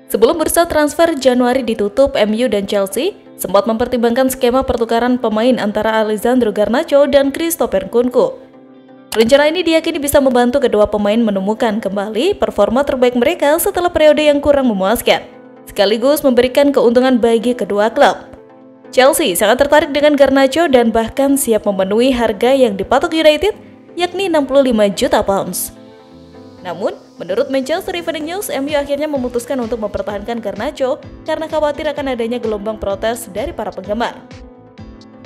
Sebelum bursa transfer Januari ditutup, MU dan Chelsea sempat mempertimbangkan skema pertukaran pemain antara Alessandro Garnacho dan Christopher Nkunku. Rencana ini diyakini bisa membantu kedua pemain menemukan kembali performa terbaik mereka setelah periode yang kurang memuaskan, sekaligus memberikan keuntungan bagi kedua klub. Chelsea sangat tertarik dengan Garnacho dan bahkan siap memenuhi harga yang dipatok United, yakni 65 juta pounds. Namun, menurut Manchester Evening News, MU akhirnya memutuskan untuk mempertahankan Garnacho karena khawatir akan adanya gelombang protes dari para penggemar.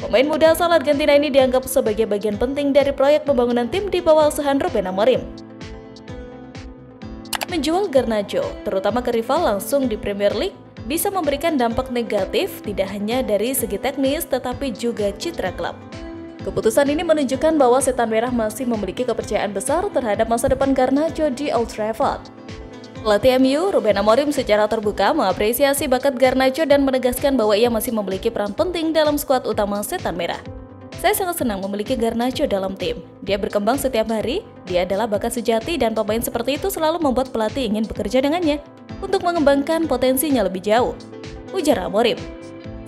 Pemain muda asal Argentina ini dianggap sebagai bagian penting dari proyek pembangunan tim di bawah asuhan Ruben Amorim. Menjual Garnacho, terutama ke rival langsung di Premier League, bisa memberikan dampak negatif tidak hanya dari segi teknis tetapi juga citra klub. Keputusan ini menunjukkan bahwa Setan Merah masih memiliki kepercayaan besar terhadap masa depan Garnacho di Old Trafford. Pelatih MU, Ruben Amorim secara terbuka mengapresiasi bakat Garnacho dan menegaskan bahwa ia masih memiliki peran penting dalam skuad utama Setan Merah. Saya sangat senang memiliki Garnacho dalam tim. Dia berkembang setiap hari, dia adalah bakat sejati dan pemain seperti itu selalu membuat pelatih ingin bekerja dengannya untuk mengembangkan potensinya lebih jauh, ujar Amorim.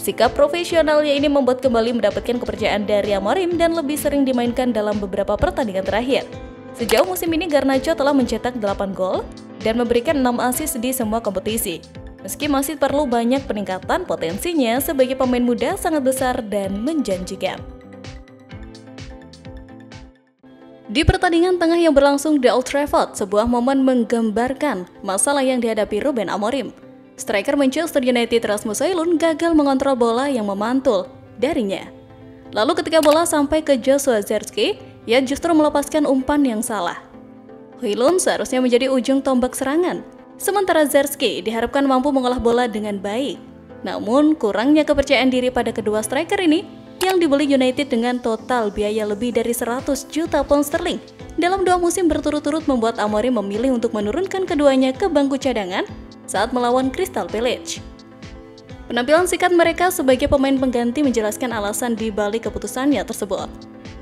Sikap profesionalnya ini membuat kembali mendapatkan kepercayaan dari Amorim dan lebih sering dimainkan dalam beberapa pertandingan terakhir. Sejauh musim ini Garnacho telah mencetak 8 gol dan memberikan 6 assist di semua kompetisi. Meski masih perlu banyak peningkatan, potensinya sebagai pemain muda sangat besar dan menjanjikan. Di pertandingan tengah yang berlangsung di Old Trafford, sebuah momen menggambarkan masalah yang dihadapi Ruben Amorim. Striker Manchester United Rasmus Højlund gagal mengontrol bola yang memantul darinya. Lalu ketika bola sampai ke Joshua Zirkzee, ia justru melepaskan umpan yang salah. Højlund seharusnya menjadi ujung tombak serangan, sementara Zirkzee diharapkan mampu mengolah bola dengan baik. Namun, kurangnya kepercayaan diri pada kedua striker ini yang dibeli United dengan total biaya lebih dari 100 juta pound sterling dalam 2 musim berturut-turut membuat Amorim memilih untuk menurunkan keduanya ke bangku cadangan saat melawan Crystal Palace. Penampilan singkat mereka sebagai pemain pengganti menjelaskan alasan di balik keputusannya tersebut.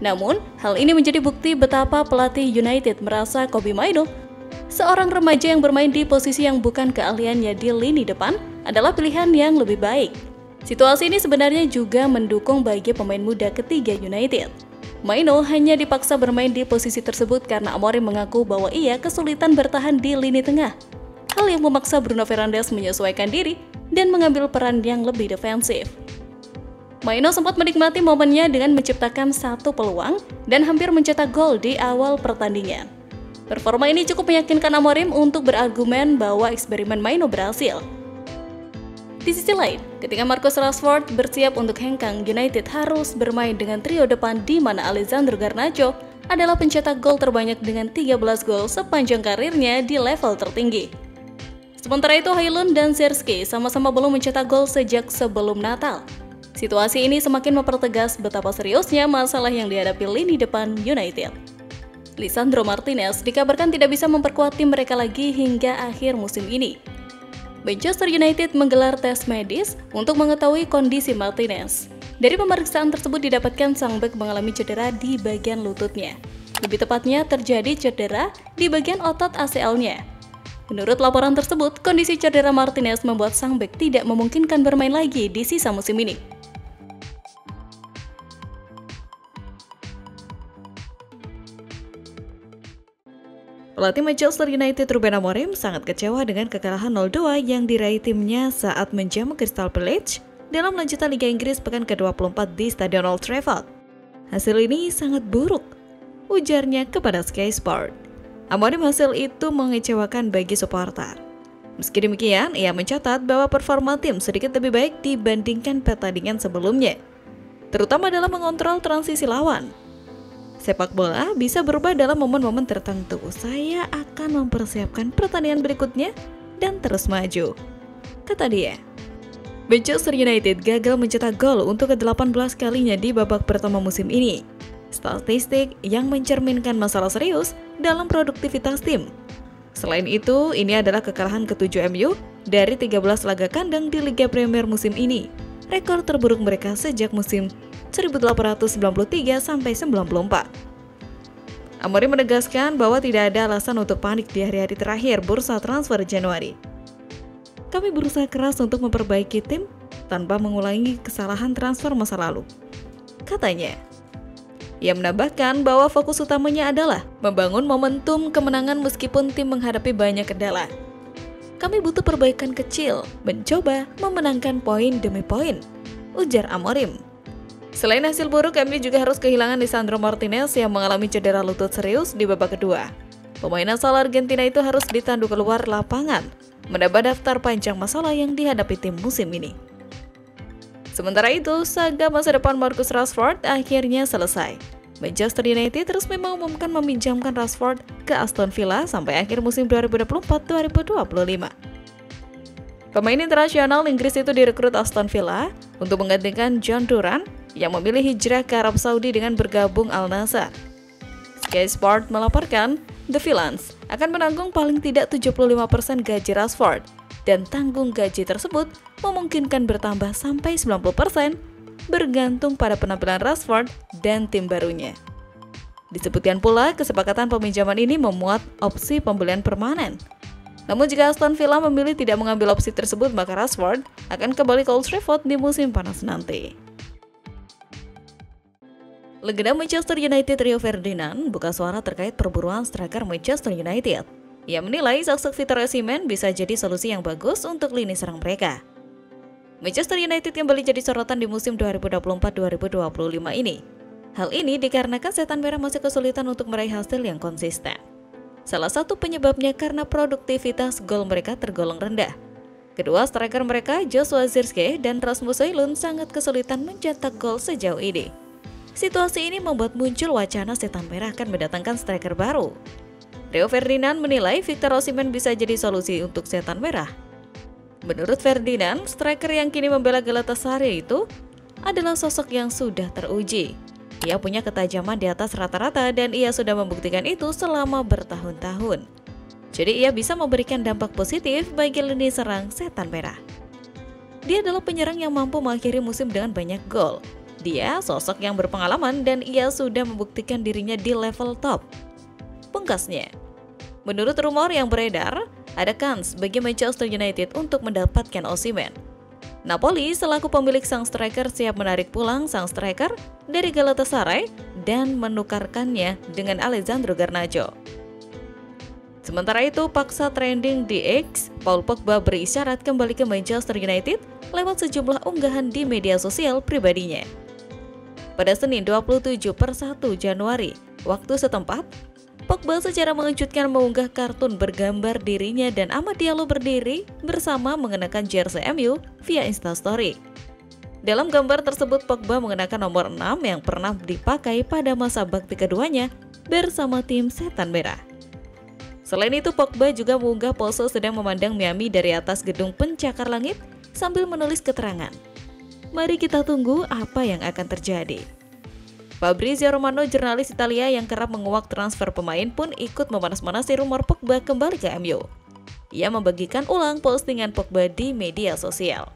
Namun, hal ini menjadi bukti betapa pelatih United merasa Kobbie Mainoo, seorang remaja yang bermain di posisi yang bukan keahliannya di lini depan, adalah pilihan yang lebih baik. Situasi ini sebenarnya juga mendukung bagi pemain muda ketiga United. Mainoo hanya dipaksa bermain di posisi tersebut karena Amorim mengaku bahwa ia kesulitan bertahan di lini tengah. Hal yang memaksa Bruno Fernandes menyesuaikan diri dan mengambil peran yang lebih defensif. Mainoo sempat menikmati momennya dengan menciptakan 1 peluang dan hampir mencetak gol di awal pertandingan. Performa ini cukup meyakinkan Amorim untuk berargumen bahwa eksperimen Mainoo berhasil. Di sisi lain, ketika Marcus Rashford bersiap untuk hengkang, United harus bermain dengan trio depan di mana Alessandro Garnacho adalah pencetak gol terbanyak dengan 13 gol sepanjang karirnya di level tertinggi. Sementara itu, Højlund dan Zirkzee sama-sama belum mencetak gol sejak sebelum Natal. Situasi ini semakin mempertegas betapa seriusnya masalah yang dihadapi lini depan United. Lisandro Martinez dikabarkan tidak bisa memperkuat tim mereka lagi hingga akhir musim ini. Manchester United menggelar tes medis untuk mengetahui kondisi Martinez. Dari pemeriksaan tersebut didapatkan sang bek mengalami cedera di bagian lututnya. Lebih tepatnya terjadi cedera di bagian otot ACL-nya. Menurut laporan tersebut, kondisi cedera Martinez membuat sang bek tidak memungkinkan bermain lagi di sisa musim ini. Pelatih Manchester United Ruben Amorim sangat kecewa dengan kekalahan 0-2 yang diraih timnya saat menjamu Crystal Palace dalam lanjutan Liga Inggris pekan ke-24 di Stadion Old Trafford. Hasil ini sangat buruk, ujarnya kepada Sky Sport. Amorim hasil itu mengecewakan bagi supporter. Meski demikian, ia mencatat bahwa performa tim sedikit lebih baik dibandingkan pertandingan sebelumnya, terutama dalam mengontrol transisi lawan. Sepak bola bisa berubah dalam momen-momen tertentu. Saya akan mempersiapkan pertandingan berikutnya dan terus maju, kata dia. Manchester United gagal mencetak gol untuk ke-18 kalinya di babak pertama musim ini. Statistik yang mencerminkan masalah serius dalam produktivitas tim. Selain itu, ini adalah kekalahan ke-7 MU dari 13 laga kandang di Liga Premier musim ini. Rekor terburuk mereka sejak musim 1893-94. Amorim menegaskan bahwa tidak ada alasan untuk panik di hari-hari terakhir bursa transfer Januari. Kami berusaha keras untuk memperbaiki tim tanpa mengulangi kesalahan transfer masa lalu, katanya. Ia menambahkan bahwa fokus utamanya adalah membangun momentum kemenangan meskipun tim menghadapi banyak kendala. Kami butuh perbaikan kecil, mencoba memenangkan poin demi poin, ujar Amorim. Selain hasil buruk, MU juga harus kehilangan Lisandro Martinez yang mengalami cedera lutut serius di babak kedua. Pemain asal Argentina itu harus ditandu keluar lapangan, menambah daftar panjang masalah yang dihadapi tim musim ini. Sementara itu, saga masa depan Marcus Rashford akhirnya selesai. Manchester United resmi mengumumkan meminjamkan Rashford ke Aston Villa sampai akhir musim 2024-2025. Pemain internasional Inggris itu direkrut Aston Villa untuk menggantikan John Duran yang memilih hijrah ke Arab Saudi dengan bergabung Al Nassr. Sky Sport melaporkan, The Villains akan menanggung paling tidak 75% gaji Rashford, dan tanggung gaji tersebut memungkinkan bertambah sampai 90% bergantung pada penampilan Rashford dan tim barunya. Disebutkan pula, kesepakatan peminjaman ini memuat opsi pembelian permanen. Namun jika Aston Villa memilih tidak mengambil opsi tersebut, maka Rashford akan kembali ke Old Trafford di musim panas nanti. Legenda Manchester United Rio Ferdinand buka suara terkait perburuan striker Manchester United. Ia menilai sosok Victor Osimhen bisa jadi solusi yang bagus untuk lini serang mereka. Manchester United kembali jadi sorotan di musim 2024-2025 ini. Hal ini dikarenakan Setan Merah masih kesulitan untuk meraih hasil yang konsisten. Salah satu penyebabnya karena produktivitas gol mereka tergolong rendah. Kedua striker mereka, Joshua Zirkzee dan Rasmus Højlund, sangat kesulitan mencetak gol sejauh ini. Situasi ini membuat muncul wacana Setan Merah akan mendatangkan striker baru. Rio Ferdinand menilai Victor Osimhen bisa jadi solusi untuk Setan Merah. Menurut Ferdinand, striker yang kini membela Galatasaray itu adalah sosok yang sudah teruji. Ia punya ketajaman di atas rata-rata dan ia sudah membuktikan itu selama bertahun-tahun. Jadi ia bisa memberikan dampak positif bagi lini serang Setan Merah. Dia adalah penyerang yang mampu mengakhiri musim dengan banyak gol. Dia sosok yang berpengalaman dan ia sudah membuktikan dirinya di level top, pungkasnya. Menurut rumor yang beredar, ada kans bagi Manchester United untuk mendapatkan Osimhen. Napoli selaku pemilik sang striker siap menarik pulang sang striker dari Galatasaray dan menukarkannya dengan Alessandro Garnacho. Sementara itu, paksa trending di X, Paul Pogba berisyarat kembali ke Manchester United lewat sejumlah unggahan di media sosial pribadinya. Pada Senin 27/1 Januari, waktu setempat, Pogba secara mengejutkan mengunggah kartun bergambar dirinya dan Amad Diallo berdiri bersama mengenakan jersey MU via Instastory. Dalam gambar tersebut, Pogba mengenakan nomor 6 yang pernah dipakai pada masa bakti keduanya bersama tim Setan Merah. Selain itu, Pogba juga mengunggah pose sedang memandang Miami dari atas gedung pencakar langit sambil menulis keterangan. Mari kita tunggu apa yang akan terjadi. Fabrizio Romano, jurnalis Italia yang kerap menguak transfer pemain, pun ikut memanas-manasi rumor Pogba kembali ke MU. Ia membagikan ulang postingan Pogba di media sosial.